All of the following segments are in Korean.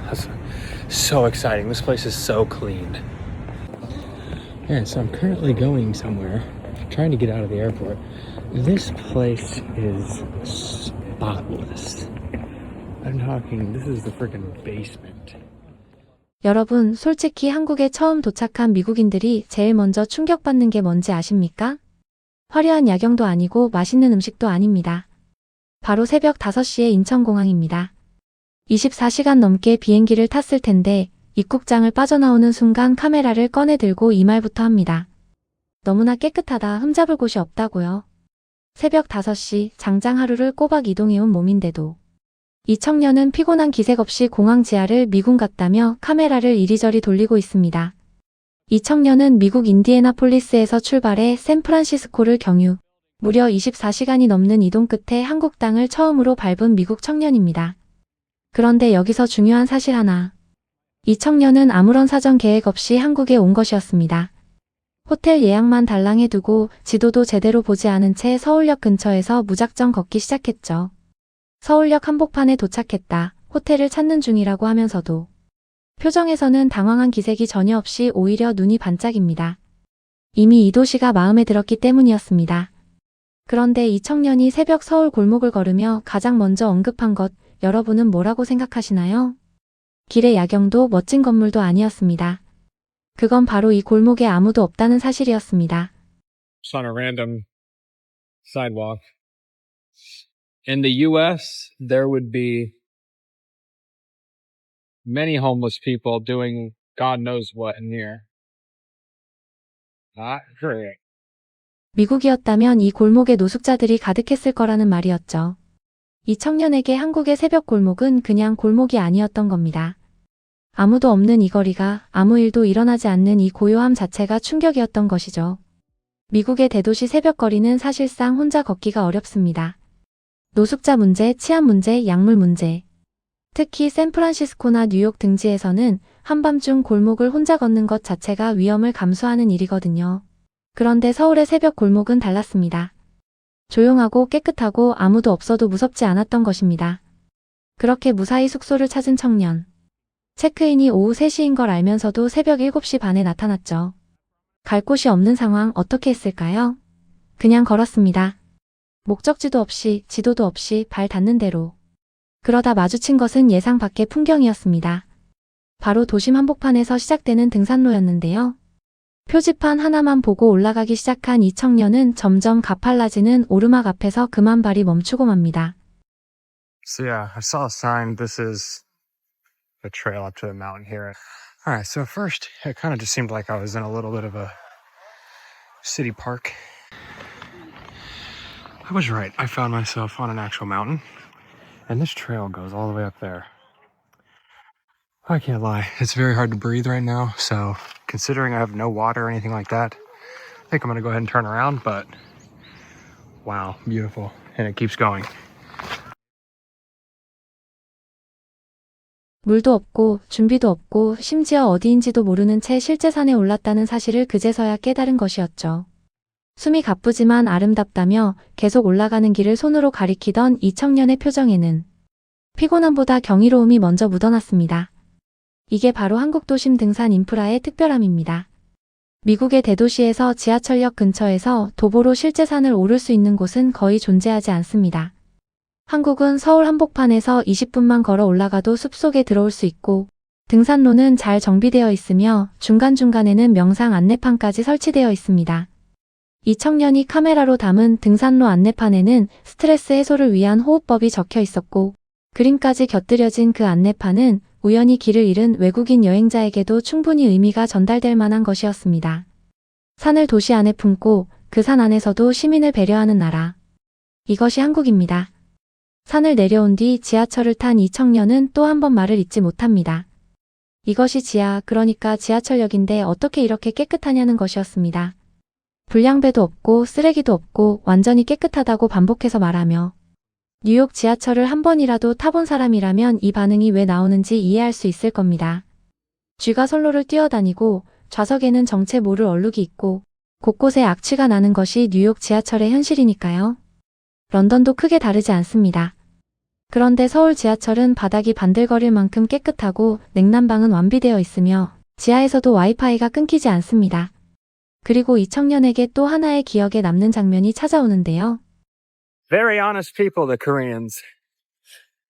That's so exciting. This place is so clean. Yeah, so I'm currently going somewhere, trying to get out of the airport. This place is spotless. I'm talking, this is the freaking basement. 여러분, 솔직히 한국에 처음 도착한 미국인들이 제일 먼저 충격받는 게 뭔지 아십니까? 화려한 야경도 아니고 맛있는 음식도 아닙니다. 바로 새벽 5시에 인천공항입니다. 24시간 넘게 비행기를 탔을 텐데 입국장을 빠져나오는 순간 카메라를 꺼내 들고 이 말부터 합니다. 너무나 깨끗하다, 흠잡을 곳이 없다고요. 새벽 5시 장장 하루를 꼬박 이동해온 몸인데도 이 청년은 피곤한 기색 없이 공항 지하를 미군 같다며 카메라를 이리저리 돌리고 있습니다. 이 청년은 미국 인디애나폴리스에서 출발해 샌프란시스코를 경유, 무려 24시간이 넘는 이동 끝에 한국 땅을 처음으로 밟은 미국 청년입니다. 그런데 여기서 중요한 사실 하나. 이 청년은 아무런 사전 계획 없이 한국에 온 것이었습니다. 호텔 예약만 달랑해두고 지도도 제대로 보지 않은 채 서울역 근처에서 무작정 걷기 시작했죠. 서울역 한복판에 도착했다. 호텔을 찾는 중이라고 하면서도 표정에서는 당황한 기색이 전혀 없이 오히려 눈이 반짝입니다. 이미 이 도시가 마음에 들었기 때문이었습니다. 그런데 이 청년이 새벽 서울 골목을 걸으며 가장 먼저 언급한 것, 여러분은 뭐라고 생각하시나요? 길의 야경도 멋진 건물도 아니었습니다. 그건 바로 이 골목에 아무도 없다는 사실이었습니다. Just on a random sidewalk. In the US, there would be many homeless people doing God knows what in here. Not great. 미국이었다면 이 골목에 노숙자들이 가득했을 거라는 말이었죠. 이 청년에게 한국의 새벽 골목은 그냥 골목이 아니었던 겁니다. 아무도 없는 이 거리가, 아무 일도 일어나지 않는 이 고요함 자체가 충격이었던 것이죠. 미국의 대도시 새벽 거리는 사실상 혼자 걷기가 어렵습니다. 노숙자 문제, 치안 문제, 약물 문제. 특히 샌프란시스코나 뉴욕 등지에서는 한밤중 골목을 혼자 걷는 것 자체가 위험을 감수하는 일이거든요. 그런데 서울의 새벽 골목은 달랐습니다. 조용하고 깨끗하고 아무도 없어도 무섭지 않았던 것입니다. 그렇게 무사히 숙소를 찾은 청년. 체크인이 오후 3시인 걸 알면서도 새벽 7시 반에 나타났죠. 갈 곳이 없는 상황 어떻게 했을까요? 그냥 걸었습니다. 목적지도 없이, 지도도 없이 발 닿는 대로. 그러다 마주친 것은 예상 밖의 풍경이었습니다. 바로 도심 한복판에서 시작되는 등산로였는데요. 표지판 하나만 보고 올라가기 시작한 이 청년은 점점 가팔라지는 오르막 앞에서 그만 발이 멈추고 맙니다. So yeah, I saw a sign. This is the trail up to the mountain here. Alright, so at first it kind of just seemed like I was in a little bit of a city park. I was right. I found myself on an actual mountain. And this trail goes all the way up there. I can't lie. It's very hard to breathe right now. So considering I have no water or anything like that, I think I'm going to go ahead and turn around. But wow, beautiful. And it keeps going. 물도 없고 준비도 없고 심지어 어디인지도 모르는 채 실제 산에 올랐다는 사실을 그제서야 깨달은 것이었죠. 숨이 가쁘지만 아름답다며 계속 올라가는 길을 손으로 가리키던 이 청년의 표정에는 피곤함보다 경이로움이 먼저 묻어났습니다. 이게 바로 한국 도심 등산 인프라의 특별함입니다. 미국의 대도시에서 지하철역 근처에서 도보로 실제 산을 오를 수 있는 곳은 거의 존재하지 않습니다. 한국은 서울 한복판에서 20분만 걸어 올라가도 숲속에 들어올 수 있고 등산로는 잘 정비되어 있으며 중간중간에는 명상 안내판까지 설치되어 있습니다. 이 청년이 카메라로 담은 등산로 안내판에는 스트레스 해소를 위한 호흡법이 적혀 있었고 그림까지 곁들여진 그 안내판은 우연히 길을 잃은 외국인 여행자에게도 충분히 의미가 전달될 만한 것이었습니다. 산을 도시 안에 품고 그 산 안에서도 시민을 배려하는 나라. 이것이 한국입니다. 산을 내려온 뒤 지하철을 탄 이 청년은 또 한 번 말을 잊지 못합니다. 이것이 지하, 그러니까 지하철역인데 어떻게 이렇게 깨끗하냐는 것이었습니다. 불량배도 없고 쓰레기도 없고 완전히 깨끗하다고 반복해서 말하며 뉴욕 지하철을 한 번이라도 타본 사람이라면 이 반응이 왜 나오는지 이해할 수 있을 겁니다. 쥐가 선로를 뛰어다니고 좌석에는 정체 모를 얼룩이 있고 곳곳에 악취가 나는 것이 뉴욕 지하철의 현실이니까요. 런던도 크게 다르지 않습니다. 그런데 서울 지하철은 바닥이 반들거릴 만큼 깨끗하고 냉난방은 완비되어 있으며 지하에서도 와이파이가 끊기지 않습니다. 그리고 이 청년에게 또 하나의 기억에 남는 장면이 찾아오는데요. Very honest people, the Koreans.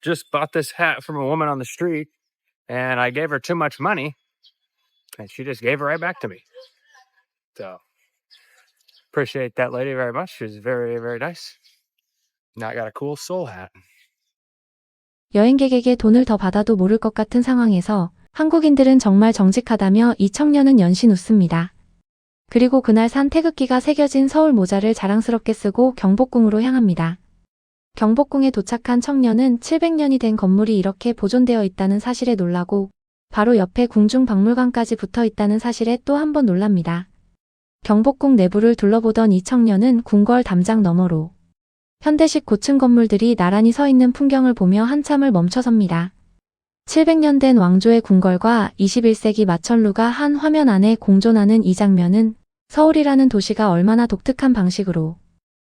Just bought this hat from a woman on the street, and I gave her too much money, and she just gave it right back to me. So, appreciate that lady very much. She was very, very nice. Now I got a cool soul hat. 여행객에게 돈을 더 받아도 모를 것 같은 상황에서 한국인들은 정말 정직하다며 이 청년은 연신 웃습니다. 그리고 그날 산 태극기가 새겨진 서울 모자를 자랑스럽게 쓰고 경복궁으로 향합니다. 경복궁에 도착한 청년은 700년이 된 건물이 이렇게 보존되어 있다는 사실에 놀라고 바로 옆에 궁중박물관까지 붙어 있다는 사실에 또 한 번 놀랍니다. 경복궁 내부를 둘러보던 이 청년은 궁궐 담장 너머로 현대식 고층 건물들이 나란히 서 있는 풍경을 보며 한참을 멈춰섭니다. 700년 된 왕조의 궁궐과 21세기 마천루가 한 화면 안에 공존하는 이 장면은 서울이라는 도시가 얼마나 독특한 방식으로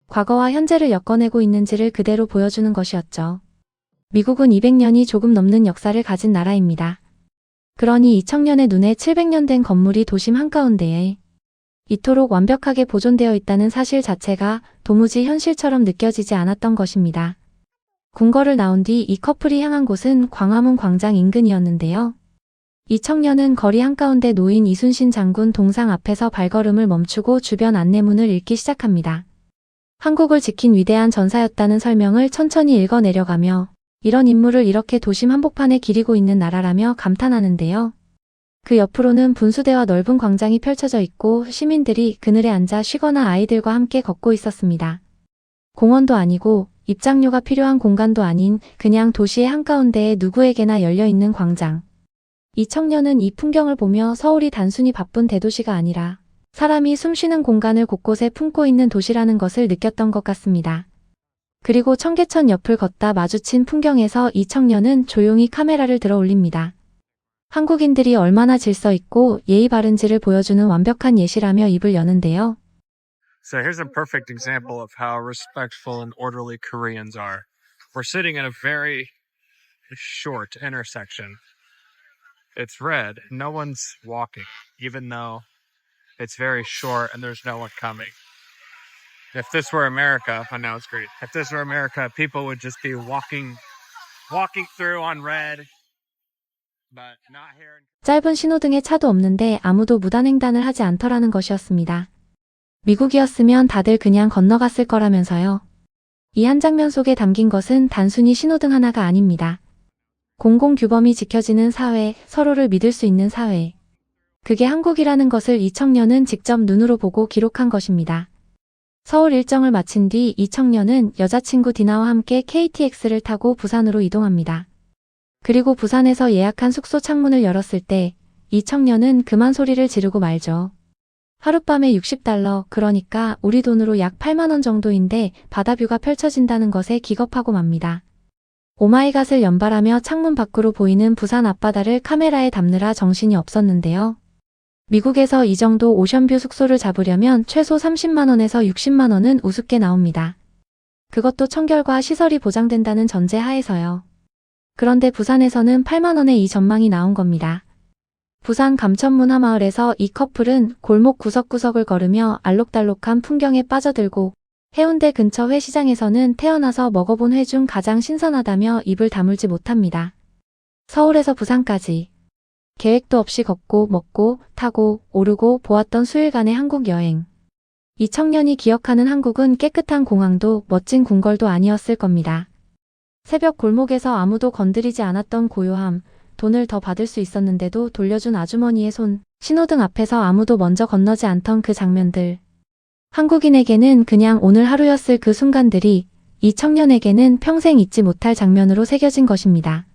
과거와 현재를 엮어내고 있는지를 그대로 보여주는 것이었죠. 미국은 200년이 조금 넘는 역사를 가진 나라입니다. 그러니 이 청년의 눈에 700년 된 건물이 도심 한가운데에 이토록 완벽하게 보존되어 있다는 사실 자체가 도무지 현실처럼 느껴지지 않았던 것입니다. 궁궐을 나온 뒤 이 커플이 향한 곳은 광화문 광장 인근이었는데요. 이 청년은 거리 한가운데 놓인 이순신 장군 동상 앞에서 발걸음을 멈추고 주변 안내문을 읽기 시작합니다. 한국을 지킨 위대한 전사였다는 설명을 천천히 읽어내려가며 이런 인물을 이렇게 도심 한복판에 기리고 있는 나라라며 감탄하는데요. 그 옆으로는 분수대와 넓은 광장이 펼쳐져 있고 시민들이 그늘에 앉아 쉬거나 아이들과 함께 걷고 있었습니다. 공원도 아니고 입장료가 필요한 공간도 아닌 그냥 도시의 한가운데에 누구에게나 열려있는 광장. 이 청년은 이 풍경을 보며 서울이 단순히 바쁜 대도시가 아니라 사람이 숨쉬는 공간을 곳곳에 품고 있는 도시라는 것을 느꼈던 것 같습니다. 그리고 청계천 옆을 걷다 마주친 풍경에서 이 청년은 조용히 카메라를 들어 올립니다. 한국인들이 얼마나 질서 있고 예의 바른지를 보여주는 완벽한 예시라며 입을 여는데요. So here's a perfect example of how respectful and orderly Koreans are. We're sitting in a very short intersection. It's red. No one's walking, even though it's very short and there's no one coming. If this were America, oh, now it's green. If this were America, people would just be walking through on red, but not here. 짧은 신호등에 차도 없는데 아무도 무단횡단을 하지 않더라는 것이었습니다. 미국이었으면 다들 그냥 건너갔을 거라면서요. 이 한 장면 속에 담긴 것은 단순히 신호등 하나가 아닙니다. 공공규범이 지켜지는 사회, 서로를 믿을 수 있는 사회. 그게 한국이라는 것을 이 청년은 직접 눈으로 보고 기록한 것입니다. 서울 일정을 마친 뒤 이 청년은 여자친구 디나와 함께 KTX를 타고 부산으로 이동합니다. 그리고 부산에서 예약한 숙소 창문을 열었을 때 이 청년은 그만 소리를 지르고 말죠. 하룻밤에 $60, 그러니까 우리 돈으로 약 8만 원 정도인데 바다뷰가 펼쳐진다는 것에 기겁하고 맙니다. 오마이갓을 연발하며 창문 밖으로 보이는 부산 앞바다를 카메라에 담느라 정신이 없었는데요. 미국에서 이 정도 오션뷰 숙소를 잡으려면 최소 30만 원에서 60만 원은 우습게 나옵니다. 그것도 청결과 시설이 보장된다는 전제 하에서요. 그런데 부산에서는 8만 원에 이 전망이 나온 겁니다. 부산 감천문화마을에서 이 커플은 골목 구석구석을 걸으며 알록달록한 풍경에 빠져들고 해운대 근처 회시장에서는 태어나서 먹어본 회 중 가장 신선하다며 입을 다물지 못합니다. 서울에서 부산까지 계획도 없이 걷고 먹고 타고 오르고 보았던 수일간의 한국 여행. 이 청년이 기억하는 한국은 깨끗한 공항도 멋진 궁궐도 아니었을 겁니다. 새벽 골목에서 아무도 건드리지 않았던 고요함, 돈을 더 받을 수 있었는데도 돌려준 아주머니의 손, 신호등 앞에서 아무도 먼저 건너지 않던 그 장면들. 한국인에게는 그냥 오늘 하루였을 그 순간들이 이 청년에게는 평생 잊지 못할 장면으로 새겨진 것입니다.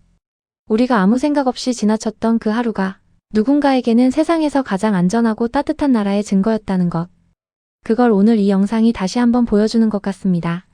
우리가 아무 생각 없이 지나쳤던 그 하루가 누군가에게는 세상에서 가장 안전하고 따뜻한 나라의 증거였다는 것. 그걸 오늘 이 영상이 다시 한번 보여주는 것 같습니다.